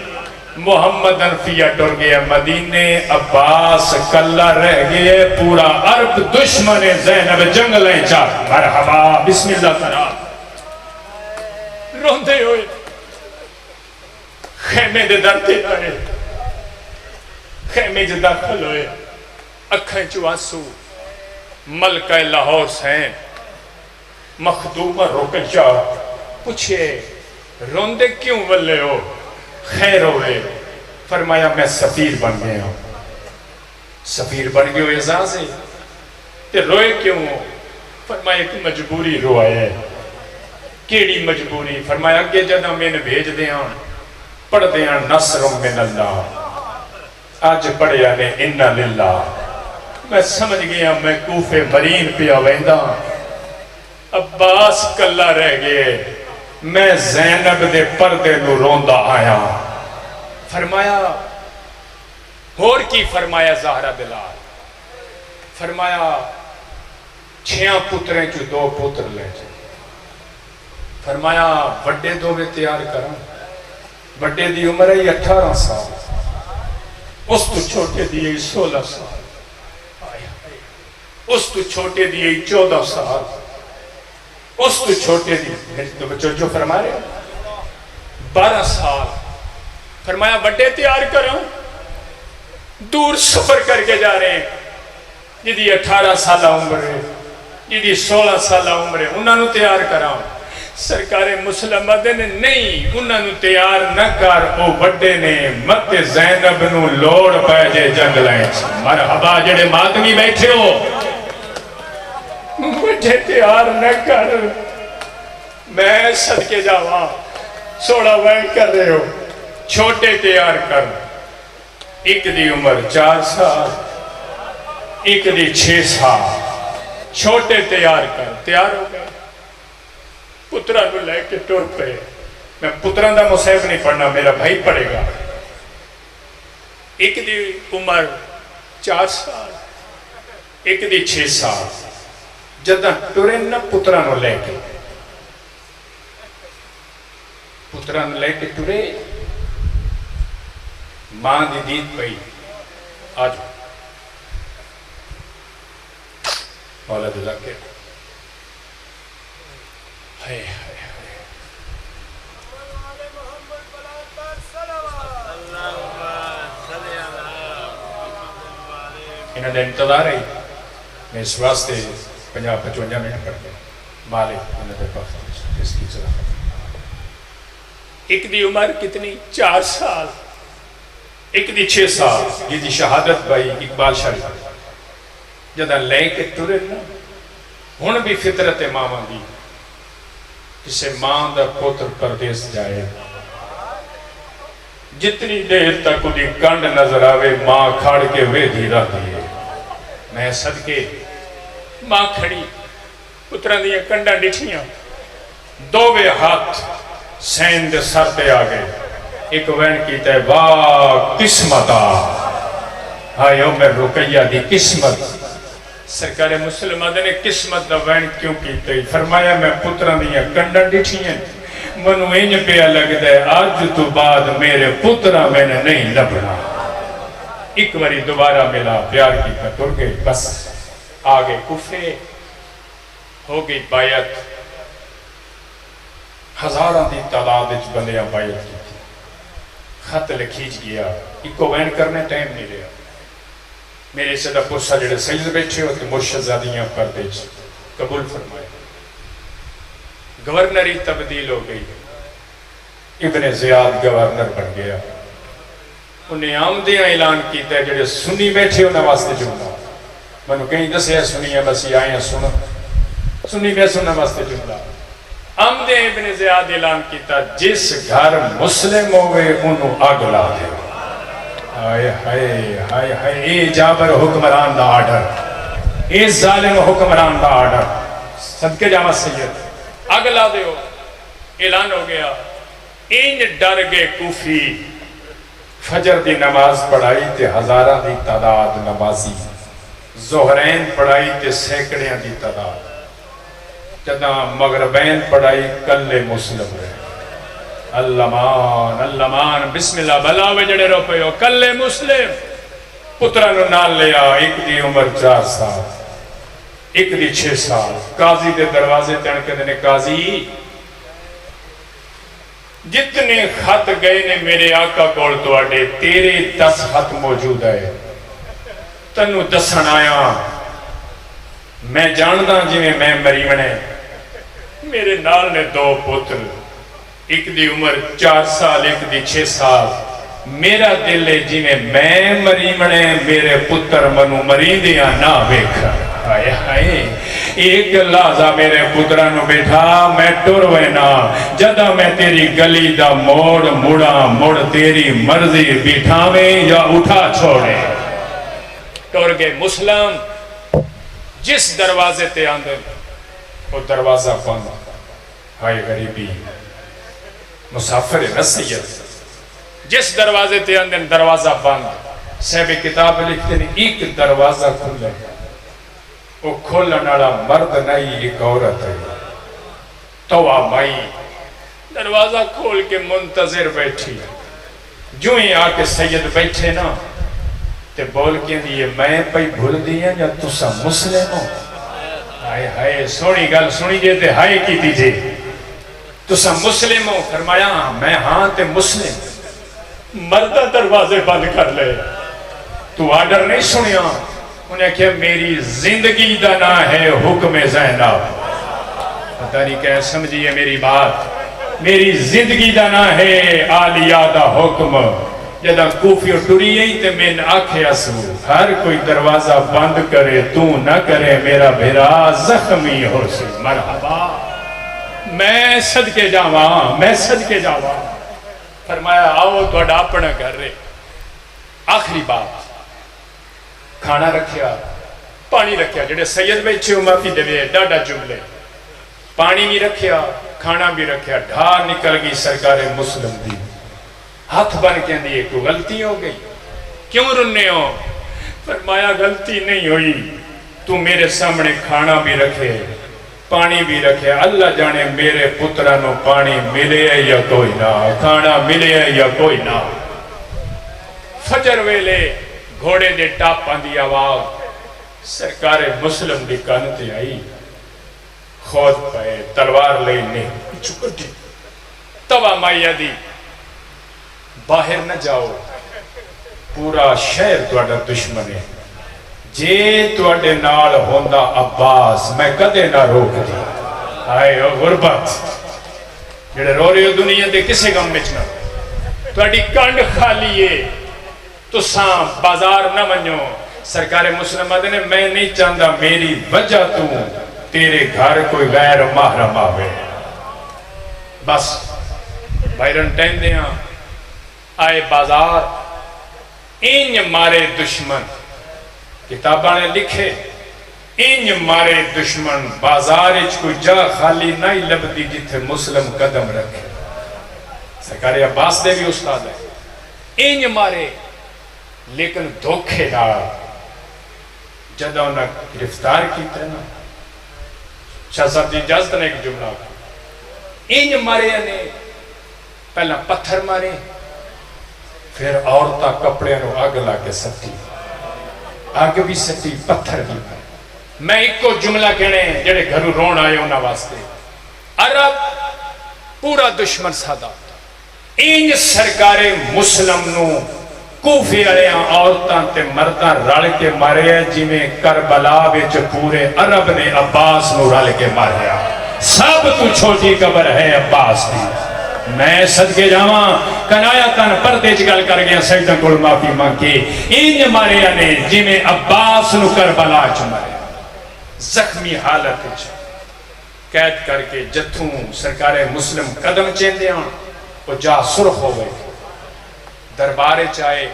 محمد انفیہ ٹر گیا مدینے عباس کلہ رہ گئے پورا عرب دشمن زینب جنگلیں چاہ مرحبا بسم اللہ کرا روندے ہوئے خیمے دے درتے آئے خیمے دے داخل ہوئے اکھیں چواسو ملکہ لاہور سین مخدومہ رقیہ پوچھے روندے کیوں ولے ہو؟ خیر ہوئے؟ فرمایا میں سفیر بن گیا ہوں۔ سفیر بن گئے ہو اعزاز ہے تے روئے کیوں ہو؟ فرمایا کہ مجبوری روئے ہے۔ کیڑی مجبوری؟ فرمایا کہ جدہ میں نے بھیج دیاں پڑھ دیاں نصر من اللہ، آج پڑھیا نے انہ للہ، میں سمجھ گیا میں کوفے مرین پہ ویندہ، عباس کلہ رہ گئے، میں زینب دے پردے نو روندہ آیا۔ فرمایا اور کی؟ فرمایا زہرہ دلال۔ فرمایا 6 پتریں چو 2 پتر لے جائے۔ فرمایا بڑے دو میں تیار کروں، بڑے دی عمر ہے 18 سال، اس تو چھوٹے دیئے 16 سال، اس تو چھوٹے دیئے 14 سال، اس تو چھوٹے دیئے میرے تو بچوں جو فرما رہے ہیں 12 سال۔ فرمایا بڑے تیار کروں، دور سفر کر کے جا رہے ہیں، جدی 18 سالہ عمر ہے، جدی 16 سالہ عمر ہے، انہوں نے تیار کراؤں۔ سرکار مسلمہ دے نے نہیں، انہوں نے تیار نہ کر، او بڑے نے مت زینب نو لوڑ پہ جے جنگ لائیں۔ مرحبا جڑے ماتمی بیٹھے ہو، مجھے تیار نہ کر، میں صدقے جاواں، سوڑا وین کر رہے ہو، چھوٹے تیار کر۔ ایک دی عمر 4 سال، ایک دی 6 سال، چھوٹے تیار کر۔ تیار ہو گئے، پترہ نو لے کے ٹور پہ۔ میں پترہ دا مصیب نہیں پڑھنا، میرا بھائی پڑھے گا۔ ایک دی عمر 4 سال، ایک دی 6 سال، جدہ ٹورے نہ پترہ نو لے کے، پترہ نو لے کے ٹورے، ماں دی دید پئی آج مولا دلہ کے ہائے ہائے ہائے انہوں نے انتظار ہے، میں اس واسطے 50-55 منٹ پڑھ گیا مالک انہوں نے بخت اس کی صلاحت۔ ایک دی عمر کتنی؟ 4 سال، ایک دی 6 سال، یہ دی شہادت بھائی اقبال شریف جدہ لے کے ٹورے نا، ہن بھی فطرت ماں دی کسے ماں دا پوتر پردیس جائے، جتنی دیر تک دی کنڈ نظر آوے ماں کھاڑ کے وے دی رہ دیئے۔ میں صدقے ماں کھڑی، پترہ دیا کنڈا ڈٹھیاں، 2 ہاتھ سین دے سر پہ آگئے، ایک وین کیتا ہے واہ قسمتا، ہائے میں رقیہ دی قسمت۔ سرکار مسلمہ نے قسمت دا وین کیوں کیتا ہے؟ فرمایا میں پترہ دیا کنڈا ڈٹھیاں، منو انج پہ لگ دے آج تو بعد میرے پترہ میں نے نہیں لبنا۔ ایک باری دوبارہ ملا، پیار کی ٹر گئی، بس آگے کفے ہو گئی بایت، ہزارہ دی تعداد اچ بندیاں بایت کی تھی، خط لکھیج گیا، ایک کو وین کرنے ٹائم نہیں رہا۔ میرے صدہ پرسہ جڑے سجد بیٹھے ہوتے مرشد زادیاں پردے قبول فرمائے۔ گورنری تبدیل ہو گئی، ابن زیاد گورنر بن گیا، انہیں آمدیاں اعلان کیتا ہے جڑے سنی بیٹھے ہونا واسطے جملہ، منو کہیں دسے ہے سنی ہے بس یہ آئیں سنو، سنی میں سننا واسطے جملہ۔ آمدے ابن زیاد اعلان کیتا جس گھر مسلم ہوئے انہوں آگ لا دے۔ ہائے ہائے ہائے ہائے، اے جابر حکمران دا آرڈر، اے ظالم حکمران دا آرڈر، صدقے جامع سید آگ لا دے ہو۔ اعلان ہو گیا، انج ڈر گئے کوفی، فجر دی نماز پڑھائی تے ہزارہ دی تعداد نمازی، ظہرین پڑھائی تے سینکڑیاں دی تعداد، جدہ مغربین پڑھائی کل مسلم رہے۔ اللہمان اللہمان بسم اللہ بلاوے جڑے رو پہ ہو، کل مسلم۔ پترہ نو نال لیا، ایک دی عمر 4 سال، ایک دی 6 سال، قاضی دے دروازے تنکے دینے قاضی جتنے خط گئے نے میرے آقا کول توڑے، تیرے 10 خط موجود ہے، تنو دسن آیا میں جاندا جویں میں مریمنے میرے نال نے 2 پتر، ایک دی عمر 4 سال ایک دی 6 سال، میرا دل ہے جویں میں مریمنے میرے پتر منو مریندیاں نہ ویکھا۔ ہائے ہائے ایک لحظہ میرے پترانو بیٹھا میں ٹر وینا جدا میں تیری گلی دا موڑ مڑا مڑ تیری مرضی بٹھاویں یا اٹھا چھوڑے۔ ٹر گئے مسلم، جس دروازے تے آندے وہ دروازہ بند۔ ہائے غریبی، مسافر نصیحت، جس دروازے تے آندے دروازہ بند۔ صاحب کتاب لکھتے ہیں ایک دروازہ کھلے، وہ کھولن والا مرد نہیں ایک عورت ہے، توا مائی دروازہ کھول کے منتظر بیٹھی۔ جو ہی آ کے سید بیٹھے نا تے بول کے دیئے میں پئی بھول دیا یا تسا مسلم ہو؟ ہائے ہائے سونی گل سنی جے تے ہائے کی دیجے، تسا مسلم ہو؟ فرمایا میں ہاں تے مسلم۔ مردہ دروازے بند کر لے، تو آرڈر نہیں سنیا؟ انہیں کہا میری زندگی دا نہ ہے حکم زینب۔ پتہ نہیں کہ سمجھئے میری بات، میری زندگی دا نہ ہے آلیہ دا حکم۔ جدہ کوفی ٹری ہی تے میں آکھے اسو ہر کوئی دروازہ بند کرے تو نہ کرے میرا بھیرا زخمی ہو سی۔ مرحبا، میں صدقے جاواں، میں صدقے جاواں۔ فرمایا آؤ تو اپنا کر رہے۔ آخری بات، کھانا رکھیا، پانی رکھیا، جڑے سید بیٹھے ہو معافی دے ڈاڈا جملے، پانی بھی رکھیا کھانا بھی رکھیا۔ ڈھار نکل گئی سرکار مسلم دی، ہاتھ بن کے دیئے کو غلطی ہو گئی، کیوں رننے ہو؟ فرمایا غلطی نہیں ہوئی، تو میرے سامنے کھانا بھی رکھے پانی بھی رکھے، اللہ جانے میرے پترانو پانی ملے یا کوئی نہ، کھانا ملے یا کوئی نہ۔ فجر ویلے گھوڑے دے ٹاپاں دی آواز سرکار مسلم دی کان تے آئی، خود پہ تلوار لینے چھوٹی توا مائیہ دی باہر نہ جاؤ، پورا شہر توڑا دشمن ہے، جے توڑے نال ہوندہ عباس میں کدے نہ روک دی۔ آئے او غربت جڑے رو رہے ہو دنیا دے کسے غم مچنا، توڑی کانڈ خالی ہے تو ساں بازار نہ منجو۔ سرکار مسلمہ نے میں نہیں چاہتا میری وجہ تو تیرے گھر کوئی غیر محرم آوے۔ بس بائرن ٹائم دیاں آئے بازار، اینج مارے دشمن، کتاباں نے لکھے اینج مارے دشمن، بازار اچ کوئی جا خالی نہیں لبدی جتھے مسلم قدم رکھے۔ سرکار عباس دے بھی استاد ہے، اینج مارے لیکن دھوکھے دار جدہ انہاں گرفتار کی تھا۔ شاہ صاحب جی اجازت نے ایک جملہ اینج مارے نے پہلا پتھر مارے، پھر عورتہ کپڑے نو آگ لا کے سٹی، آگ بھی سٹی پتھر بھی۔ میں ایک کو جملہ کہنے جڑے گھرو رون آئے انہاں واسطے، عرب پورا دشمن سادہ، اینج سرکار مسلم نو کوفی علیاں عورتاں تے مرداں رل کے مارے ہیں، جی میں کربلا بچ پورے عرب نے عباس نو رل کے ماریا۔ سب تو چھوٹی قبر ہے عباس دی۔ میں صدقے جاواں کنایا تن پردے چگل کر گیا سجدہ کول معافی مانگے، اینج مارے نے جی میں عباس نو کربلا چ مارے، زخمی حالت چ قید کر کے جتھوں سرکار مسلم قدم چیندے ہاں وہ جا سرخ ہو گئے۔ دربارے چاہے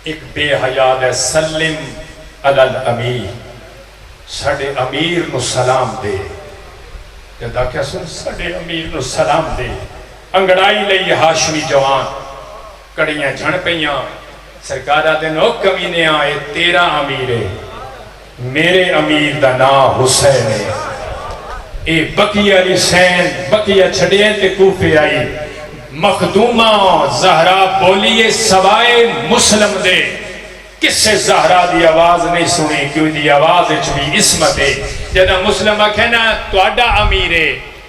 ایک بے حیاد ہے، سلم علی الامیر، ساڑھے امیر نو سلام دے۔ جدہ کیا سن ساڑھے امیر نو سلام دے، انگڑائی لئی ہاشمی جوان، کڑیاں جھن پہیاں، سرکارہ دن او کمینے آئے تیرا امیر ہے، میرے امیر دا نام حسین ہے۔ اے بقیہ علی سین بقیہ چھڑے تے کوفے آئی، مخدومہ زہرا بولیے سوائے مسلم دے، کس سے زہرا دی آواز نہیں سنی، کیوں دی آواز اچھ بھی اسمت ہے۔ جدہ مسلمہ کہنا تو اڈا امیرے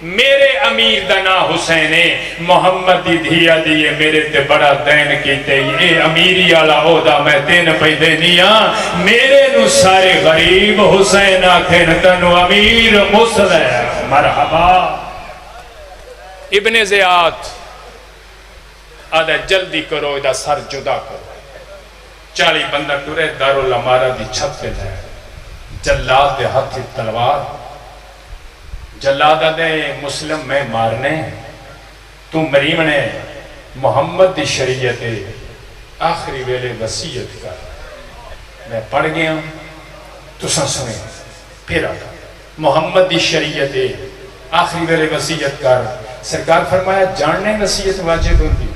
میرے امیر دا نا حسین ہے محمد دی دھیا دیئے میرے تے بڑا دین کیتے اے امیری آلا عہدہ میں تین پیدے نیا میرے نو سارے غریب حسین آکھیں تنو امیر مسلح مرحبا ابن زیاد آدھا جلدی کرو ادھا سر جدا کرو 40 بندہ ٹورے دارالعمارہ دی چھت پہ لائے جلاد دے ہاتھ تلوار جلادہ دے مسلم میں مارنے تو مریم نے محمد دی شریعت آخری ویلے وسیعت کر میں پڑھ گیا تو سنے پھر آتا محمد دی شریعت آخری ویلے وسیعت کر سرکار فرمایا جاننے وسیعت واجب ہوتی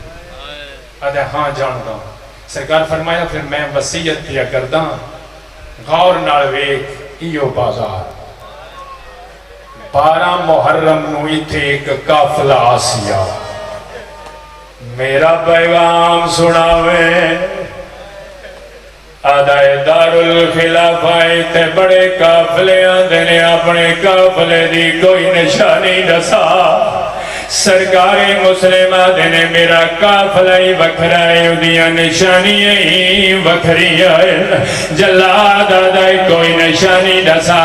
آدھا ہاں جانتا ہوں سرکار فرمایا پھر میں وسیعت کیا کردہ غور نالویک ایو بازار 12 محرم نوئی تھے ایک کافلہ آسیہ میرا پیغام سناوے آدھائے دارالخلافہ تے بڑے کافلے آدھے نے اپنے کافلے دی کوئی نشانی دسا سرکار مسلم آدھے نے میرا کافلہ ہی وکھرا ہے ادھیاں نشانی ہی وکھری ہے جلاد آدھائی کوئی نشانی دسا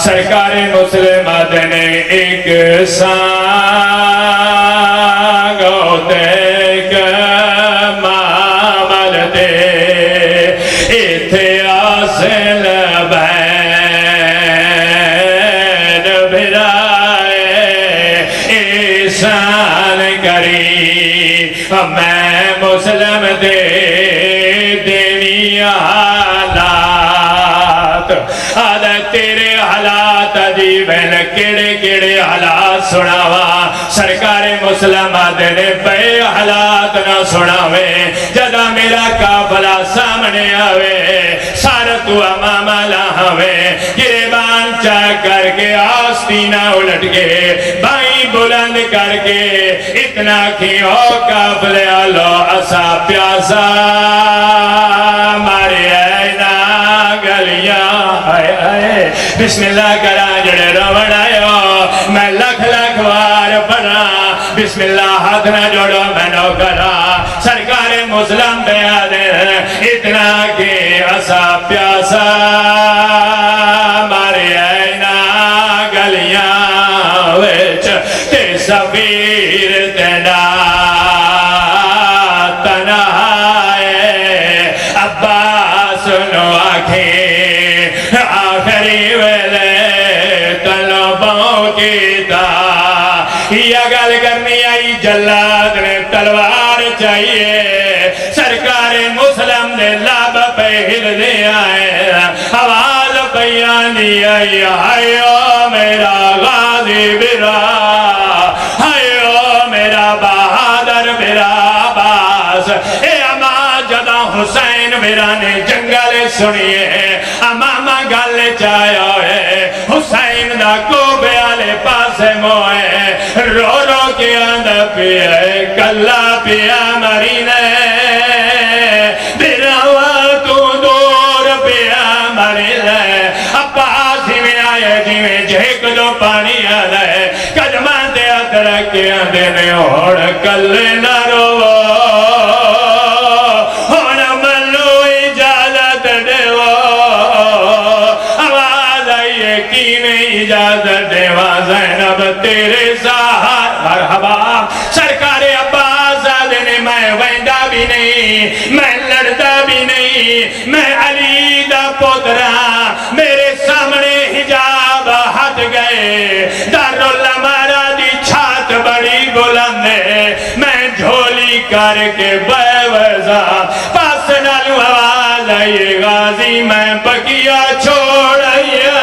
سرکار مسلم آدھے نے ایک سانگ ہوتے مامل دے ایتھے آسل بین بھرائے ایسان کری میں مسلم دے دینی حالات آدھا تیرے حالات عجیب ہیں کیڑے کیڑے حالات سناوا سرکار مسلم آدھے نے بے حالات نہ سناوے جدا میرا کافلہ سامنے آوے سارا تو امامہ لاہوے گریبان چاہ کر کے آستینہ الٹ کے بائیں بلند کر کے اتنا کیوں کافلے آلو اسا پیاسا مارے اینا گلیاں بسم اللہ کرا جڑے روڑ آئیو میں لکھ لکھ وار پڑھا بسم اللہ ہاتھ نہ جوڑو میں نو کرا سرکار مسلم بیادے اتنا کہ اسا پیاسا مارے اینا گلیاں ویچ تے سفیر تینا تنہائے عباس نو آکھیں آخری ویلے طلبوں کی تا یہ گل کرنی آئی جلاد نے تلوار چاہیے سرکار مسلم نے لاب پہ ہل دے آئے آواز بیانی آئی ہائیو میرا غازی برا ہائیو میرا بہادر برا باس اے اما جدا حسین میرا نے جنگل سنیے امامہ گل چاہیا ہے حسین دا کو بیالے پاسے موئے رو رو کے اندر پیئے کلا پیا مرینے براوا تو دور پیا مرینے عباس ہی میں آئے جی میں جھیک دو پانی آدھے قدمان دے ادرکے آدھے نے اوڑ کلے نہ رو اجازت دیوا زینب تیرے ساتھ مرحبا سرکار عباس آدھے نے میں ویندہ بھی نہیں میں لڑتا بھی نہیں میں علی دا پوترا میرے سامنے حجاب ہٹ گئے دارالعمارہ دی چھات بڑی بلند ہے میں جھولی کر کے بے وزا پاس نالو آواز آئیے غازی میں بقیہ چھوڑیا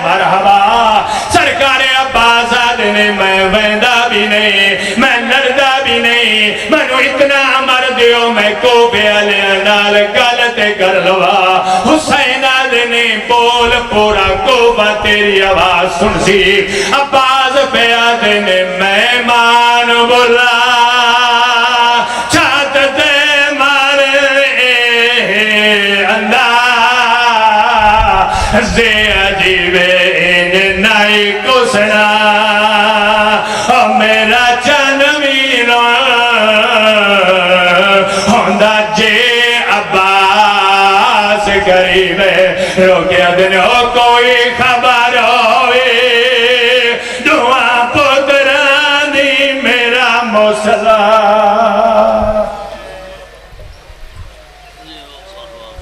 مرحبا سرکار عباس آدھے نے میں ویندہ بھی نہیں میں لڑدہ بھی نہیں منو اتنا مر دیو میں کو بیالے نال گلتے کر لوا حسین آدھے نے بول پورا کو با تیری آواز سن سی عباس پہ آدھے نے میں مان بولا چھات دے مارے اندہ سے عجیبے نائی کسنا میرا چن میرا ہوندہ جے عباس قریب روکیا دنوں کوئی خبر ہوئے دعا پتران دی میرا موسیٰ